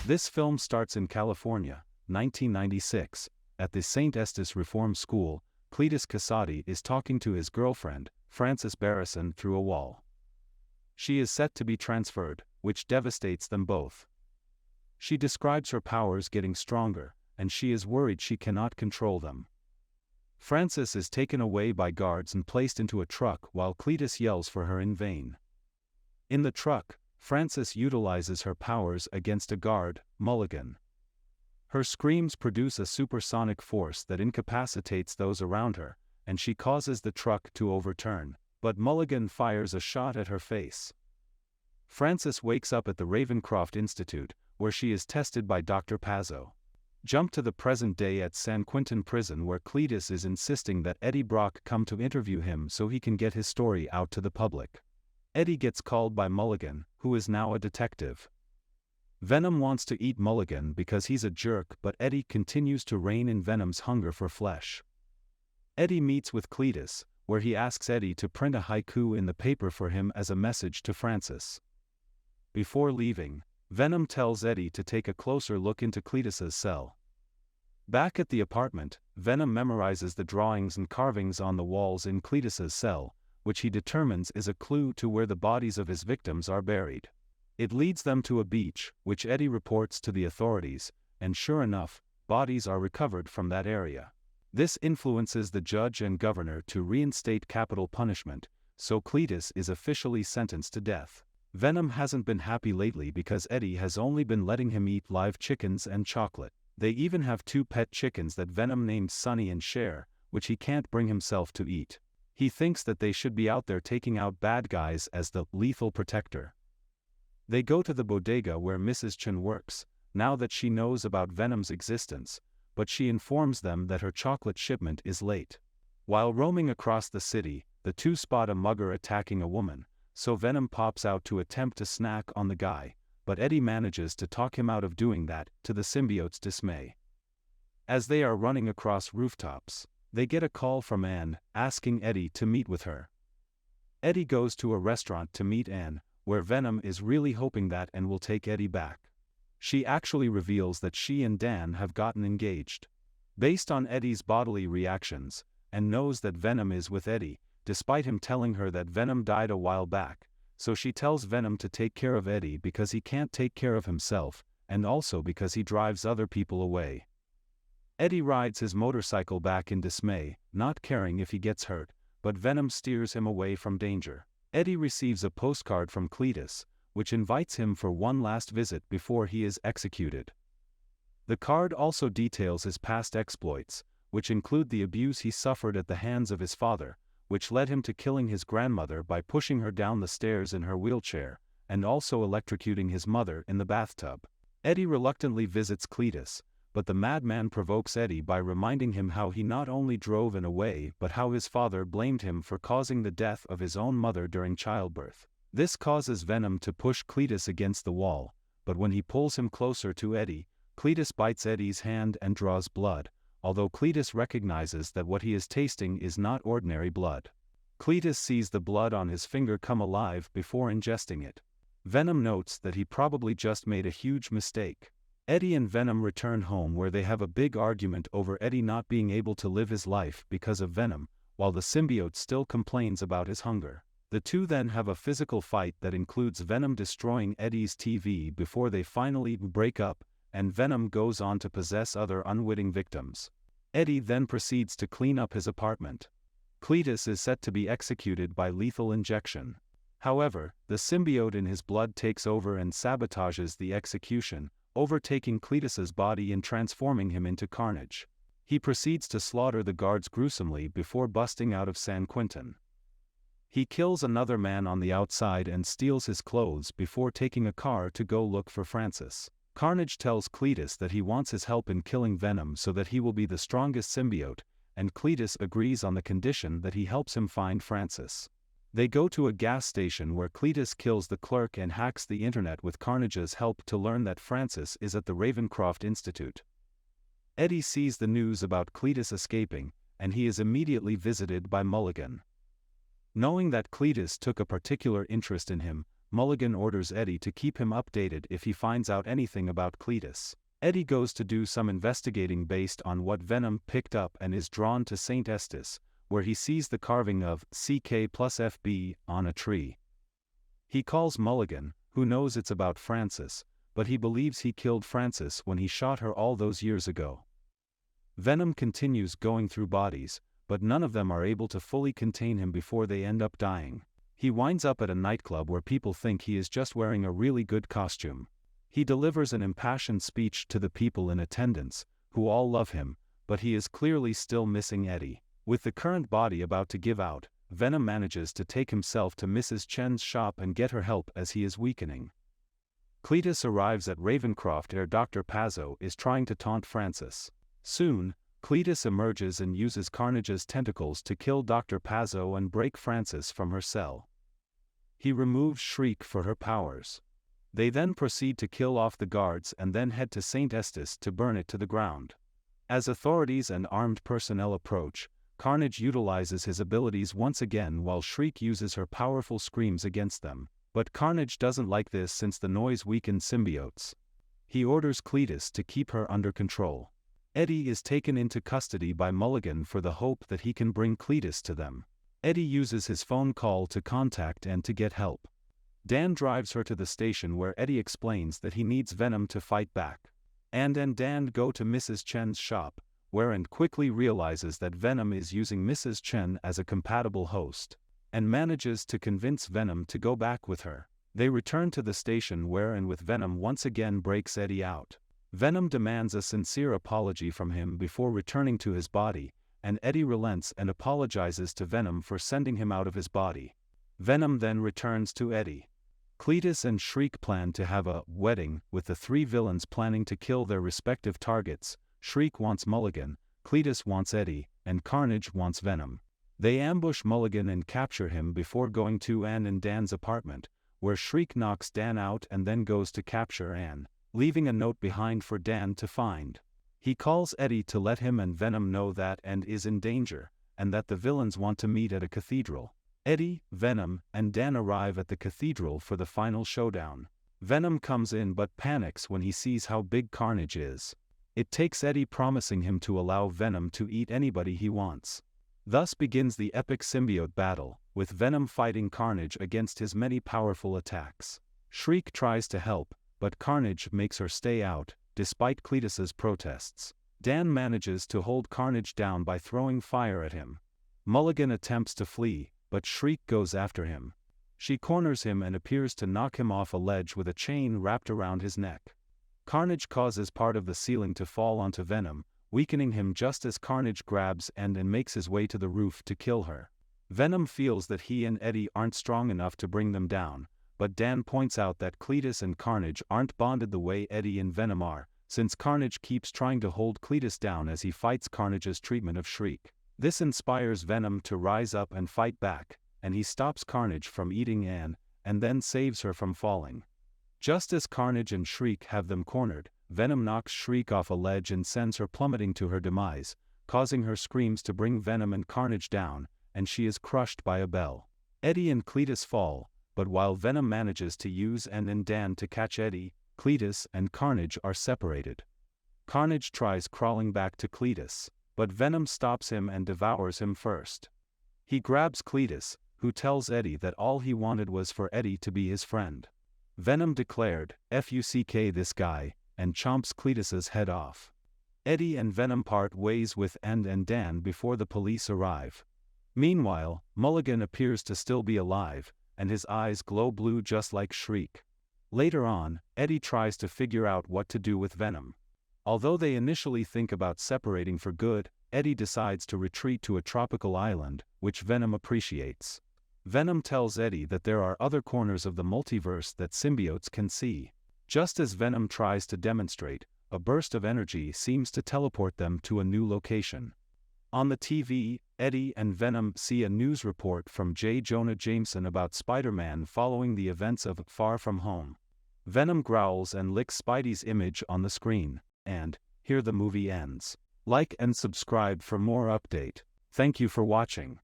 This film starts in California, 1996. At the St. Estes Reform School, Cletus Kasady is talking to his girlfriend, Frances Barrison, through a wall. She is set to be transferred, which devastates them both. She describes her powers getting stronger, and she is worried she cannot control them. Frances is taken away by guards and placed into a truck while Cletus yells for her in vain. In the truck, Frances utilizes her powers against a guard, Mulligan. Her screams produce a supersonic force that incapacitates those around her, and she causes the truck to overturn, but Mulligan fires a shot at her face. Frances wakes up at the Ravencroft Institute, where she is tested by Dr. Pazzo. Jump to the present day at San Quentin prison, where Cletus is insisting that Eddie Brock come to interview him so he can get his story out to the public. Eddie gets called by Mulligan, who is now a detective. Venom wants to eat Mulligan because he's a jerk, but Eddie continues to rein in Venom's hunger for flesh. Eddie meets with Cletus, where he asks Eddie to print a haiku in the paper for him as a message to Frances. Before leaving, Venom tells Eddie to take a closer look into Cletus's cell. Back at the apartment, Venom memorizes the drawings and carvings on the walls in Cletus's cell, which he determines is a clue to where the bodies of his victims are buried. It leads them to a beach, which Eddie reports to the authorities, and sure enough, bodies are recovered from that area. This influences the judge and governor to reinstate capital punishment, so Cletus is officially sentenced to death. Venom hasn't been happy lately because Eddie has only been letting him eat live chickens and chocolate. They even have 2 pet chickens that Venom named Sunny and Cher, which he can't bring himself to eat. He thinks that they should be out there taking out bad guys as the lethal protector. They go to the bodega where Mrs. Chen works, now that she knows about Venom's existence, but she informs them that her chocolate shipment is late. While roaming across the city, the two spot a mugger attacking a woman, so Venom pops out to attempt to snack on the guy, but Eddie manages to talk him out of doing that, to the symbiote's dismay. As they are running across rooftops, they get a call from Anne, asking Eddie to meet with her. Eddie goes to a restaurant to meet Anne, where Venom is really hoping that Anne will take Eddie back. She actually reveals that she and Dan have gotten engaged. Based on Eddie's bodily reactions, Anne knows that Venom is with Eddie, despite him telling her that Venom died a while back, so she tells Venom to take care of Eddie because he can't take care of himself, and also because he drives other people away. Eddie rides his motorcycle back in dismay, not caring if he gets hurt, but Venom steers him away from danger. Eddie receives a postcard from Cletus, which invites him for one last visit before he is executed. The card also details his past exploits, which include the abuse he suffered at the hands of his father, which led him to killing his grandmother by pushing her down the stairs in her wheelchair, and also electrocuting his mother in the bathtub. Eddie reluctantly visits Cletus, but the madman provokes Eddie by reminding him how he not only drove Anne away but how his father blamed him for causing the death of his own mother during childbirth. This causes Venom to push Cletus against the wall, but when he pulls him closer to Eddie, Cletus bites Eddie's hand and draws blood, although Cletus recognizes that what he is tasting is not ordinary blood. Cletus sees the blood on his finger come alive before ingesting it. Venom notes that he probably just made a huge mistake. Eddie and Venom return home where they have a big argument over Eddie not being able to live his life because of Venom, while the symbiote still complains about his hunger. The two then have a physical fight that includes Venom destroying Eddie's TV before they finally break up, and Venom goes on to possess other unwitting victims. Eddie then proceeds to clean up his apartment. Cletus is set to be executed by lethal injection. However, the symbiote in his blood takes over and sabotages the execution, overtaking Cletus's body and transforming him into Carnage. He proceeds to slaughter the guards gruesomely before busting out of San Quentin. He kills another man on the outside and steals his clothes before taking a car to go look for Frances. Carnage tells Cletus that he wants his help in killing Venom so that he will be the strongest symbiote, and Cletus agrees on the condition that he helps him find Frances. They go to a gas station where Cletus kills the clerk and hacks the internet with Carnage's help to learn that Frances is at the Ravencroft Institute. Eddie sees the news about Cletus escaping, and he is immediately visited by Mulligan. Knowing that Cletus took a particular interest in him, Mulligan orders Eddie to keep him updated if he finds out anything about Cletus. Eddie goes to do some investigating based on what Venom picked up and is drawn to St. Estes, where he sees the carving of CK plus FB on a tree. He calls Mulligan, who knows it's about Frances, but he believes he killed Frances when he shot her all those years ago. Venom continues going through bodies, but none of them are able to fully contain him before they end up dying. He winds up at a nightclub where people think he is just wearing a really good costume. He delivers an impassioned speech to the people in attendance, who all love him, but he is clearly still missing Eddie. With the current body about to give out, Venom manages to take himself to Mrs. Chen's shop and get her help as he is weakening. Cletus arrives at Ravencroft where Dr. Pazzo is trying to taunt Frances. Soon, Cletus emerges and uses Carnage's tentacles to kill Dr. Pazzo and break Frances from her cell. He removes Shriek for her powers. They then proceed to kill off the guards and then head to St. Estes to burn it to the ground. As authorities and armed personnel approach, Carnage utilizes his abilities once again while Shriek uses her powerful screams against them, but Carnage doesn't like this since the noise weakens symbiotes. He orders Cletus to keep her under control. Eddie is taken into custody by Mulligan for the hope that he can bring Cletus to them. Eddie uses his phone call to contact and to get help. Dan drives her to the station where Eddie explains that he needs Venom to fight back. And Dan go to Mrs. Chen's shop, where and quickly realizes that Venom is using Mrs. Chen as a compatible host, and manages to convince Venom to go back with her. They return to the station where and with Venom once again breaks Eddie out. Venom demands a sincere apology from him before returning to his body, and Eddie relents and apologizes to Venom for sending him out of his body. Venom then returns to Eddie. Cletus and Shriek plan to have a wedding, with the three villains planning to kill their respective targets. Shriek wants Mulligan, Cletus wants Eddie, and Carnage wants Venom. They ambush Mulligan and capture him before going to Anne and Dan's apartment, where Shriek knocks Dan out and then goes to capture Anne, leaving a note behind for Dan to find. He calls Eddie to let him and Venom know that Anne is in danger, and that the villains want to meet at a cathedral. Eddie, Venom, and Dan arrive at the cathedral for the final showdown. Venom comes in but panics when he sees how big Carnage is. It takes Eddie promising him to allow Venom to eat anybody he wants. Thus begins the epic symbiote battle, with Venom fighting Carnage against his many powerful attacks. Shriek tries to help, but Carnage makes her stay out, despite Cletus's protests. Dan manages to hold Carnage down by throwing fire at him. Mulligan attempts to flee, but Shriek goes after him. She corners him and appears to knock him off a ledge with a chain wrapped around his neck. Carnage causes part of the ceiling to fall onto Venom, weakening him just as Carnage grabs and makes his way to the roof to kill her. Venom feels that he and Eddie aren't strong enough to bring them down, but Dan points out that Cletus and Carnage aren't bonded the way Eddie and Venom are, since Carnage keeps trying to hold Cletus down as he fights Carnage's treatment of Shriek. This inspires Venom to rise up and fight back, and he stops Carnage from eating Anne, and then saves her from falling. Just as Carnage and Shriek have them cornered, Venom knocks Shriek off a ledge and sends her plummeting to her demise, causing her screams to bring Venom and Carnage down, and she is crushed by a bell. Eddie and Cletus fall, but while Venom manages to use Anne and Dan to catch Eddie, Cletus and Carnage are separated. Carnage tries crawling back to Cletus, but Venom stops him and devours him first. He grabs Cletus, who tells Eddie that all he wanted was for Eddie to be his friend. Venom declared, "Fuck this guy," and chomps Cletus's head off. Eddie and Venom part ways with Anne and Dan before the police arrive. Meanwhile, Mulligan appears to still be alive, and his eyes glow blue just like Shriek. Later on, Eddie tries to figure out what to do with Venom. Although they initially think about separating for good, Eddie decides to retreat to a tropical island, which Venom appreciates. Venom tells Eddie that there are other corners of the multiverse that symbiotes can see. Just as Venom tries to demonstrate, a burst of energy seems to teleport them to a new location. On the TV, Eddie and Venom see a news report from J. Jonah Jameson about Spider-Man following the events of Far From Home. Venom growls and licks Spidey's image on the screen, and here the movie ends. Like and subscribe for more update. Thank you for watching.